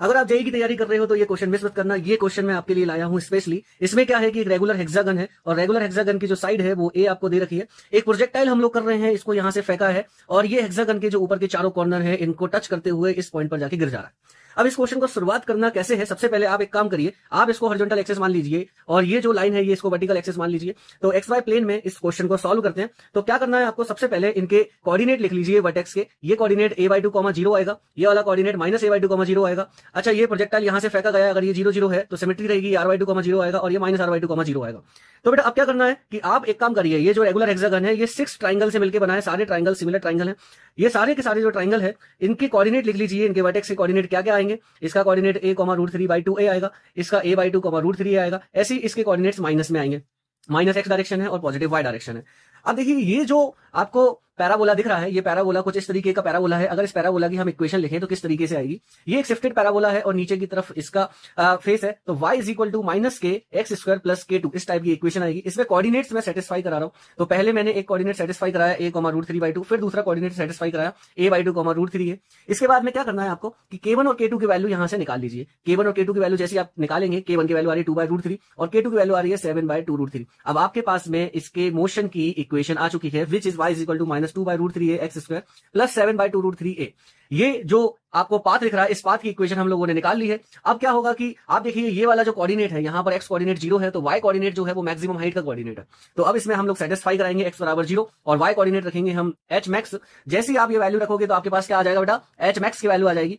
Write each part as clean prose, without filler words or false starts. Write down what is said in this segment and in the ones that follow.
अगर आप जेईई की तैयारी कर रहे हो तो ये क्वेश्चन मिस मत करना। ये क्वेश्चन मैं आपके लिए लाया हूं स्पेशली। इसमें क्या है कि एक रेगुलर हेक्सागन है और रेगुलर हेक्सागन की जो साइड है वो ए आपको दे रखी है। एक प्रोजेक्टाइल हम लोग कर रहे हैं, इसको यहां से फेंका है और ये हेक्सागन के जो ऊपर के चारों कॉर्नर है इनको टच करते हुए इस पॉइंट पर जाके गिर जा रहा है। अब इस क्वेश्चन को शुरुआत करना कैसे है, सबसे पहले आप एक काम करिए, आप इसको हॉरिजॉन्टल एक्सेस मान लीजिए और ये जो लाइन है ये इसको वर्टिकल एक्सेस मान लीजिए। तो एक्स वाई प्लेन में इस क्वेश्चन को सॉल्व करते हैं। तो क्या करना है आपको, सबसे पहले इनके कोऑर्डिनेट लिख लीजिए वर्टेक्स के। ये कोऑर्डिनेट a/2, 0 आएगा, ये वाला कोऑर्डिनेट -a/2, 0 आएगा। अच्छा, ये प्रोजेक्टाइल यहां से फेंका गया, अगर ये 0 0 है तो सिमेट्री रहेगी, r/2, 0 आएगा और ये -r/2, 0 आएगा। तो बेटा अब क्या करना है कि आप एक काम करिए, ये जो रेगुलर हेक्सागन है ये 6 ट्राइंगल से मिलकर बना है, सारे ट्राइंगल सिमिलर ट्राइंगल है। ये सारे के सारे जो ट्राइंगल है इनके कोऑर्डिनेट लिख लीजिए, इनके वर्टेक्स के कोऑर्डिनेट क्या क्या आएंगे। इसका कोऑर्डिनेट a,√3/2a आएगा, इसका a/2, √3 आएगा। ऐसे ही इसके कोऑर्डिनेट्स माइनस में आएंगे, -x डायरेक्शन है और पॉजिटिव y डायरेक्शन है। अब देखिए ये जो आपको पैराबोला दिख रहा है, ये पैराबोला कुछ इस तरीके का पैराबोला है। अगर इस पैराबोला की हम इक्वेशन लिखें तो किस तरीके से आएगी, ये एक शिफ्टेड पैराबोला है और नीचे की तरफ इसका फेस है। तो y = -k(x²) + k2 इस टाइप की इक्वेशन आएगी। इसमें कोऑर्डिनेट्स मैं सेटिस्फाई करा रहा हूं। तो पहले मैंने एक कोऑर्डिनेट सेटिस्फाई कराया a,√3/2, फिर दूसरा कोऑर्डिनेट सेटिस्फाई कराया a/2, √3 है। इसके बाद में क्या करना है आपको कि k1 और k2 की वैल्यू यहां से निकाल लीजिए। k1 और k2 की वैल्यू जैसे आप निकालेंगे, k1 की वैल्यू आ रही है 2/√3 और k2 की वैल्यू आ रही है 7/2√3। अब आपके पास में इसके मोशन की इक्वेशन आ चुकी है, which is y = -2/√3a(x²) + 7/2√3a। ये जो आपको पाथ दिख रहा है, इस पाथ की इक्वेशन हम लोगों ने निकाल ली है। अब क्या होगा कि आप देखिए ये वाला जो कोऑर्डिनेट है, यहां पर x कोऑर्डिनेट 0 है तो y कोऑर्डिनेट जो है वो मैक्सिमम हाइट का कोऑर्डिनेट है। तो अब इसमें हम लोग सेटिस्फाई कराएंगे x = 0 और y कोऑर्डिनेट रखेंगे हम h max। जैसे ही आप ये वैल्यू रखोगे तो आपके पास क्या आ जाएगा बेटा, h max की वैल्यू आ जाएगी।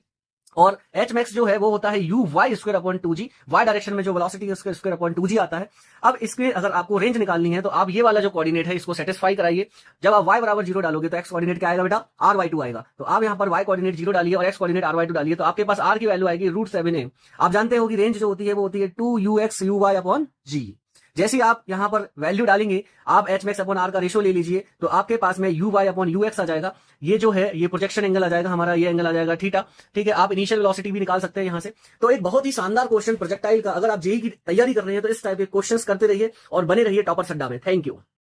और एच मैक्स जो है वो होता है uy²/2g, y डायरेक्शन में जो वेलोसिटी है उसका (2g) आता है। अब इसके अगर आपको रेंज निकालनी है तो आप ये वाला जो कोऑर्डिनेट है इसको सेटिस्फाई कराइए। जब आप y = 0 डालोगे तो x कोऑर्डिनेट क्या आएगा बेटा, r/2 आएगा। तो आप यहाँ पर y कोऑर्डिनेट 0 डालिए और x कोऑर्डिनेट r/2 डालिए, तो आपके पास r की वैल्यू आएगी √7a। आप जानते हो कि रेंज जो होती है वो होती है 2ux uy/g। जैसे आप यहां पर वैल्यू डालेंगे, आप h max / r का रेशो ले लीजिए, तो आपके पास में uy/ux आ जाएगा। ये जो है ये प्रोजेक्शन एंगल आ जाएगा हमारा, ये एंगल आ जाएगा थीटा। ठीक है, आप इनिशियल वेलोसिटी भी निकाल सकते हैं यहां से। तो एक बहुत ही शानदार क्वेश्चन प्रोजेक्टाइल का, अगर आप जेईई की तैयारी कर रहे हैं तो इस टाइप के क्वेश्चंस करते रहिए और बने रहिए टॉपर अड्डा में। Thank you.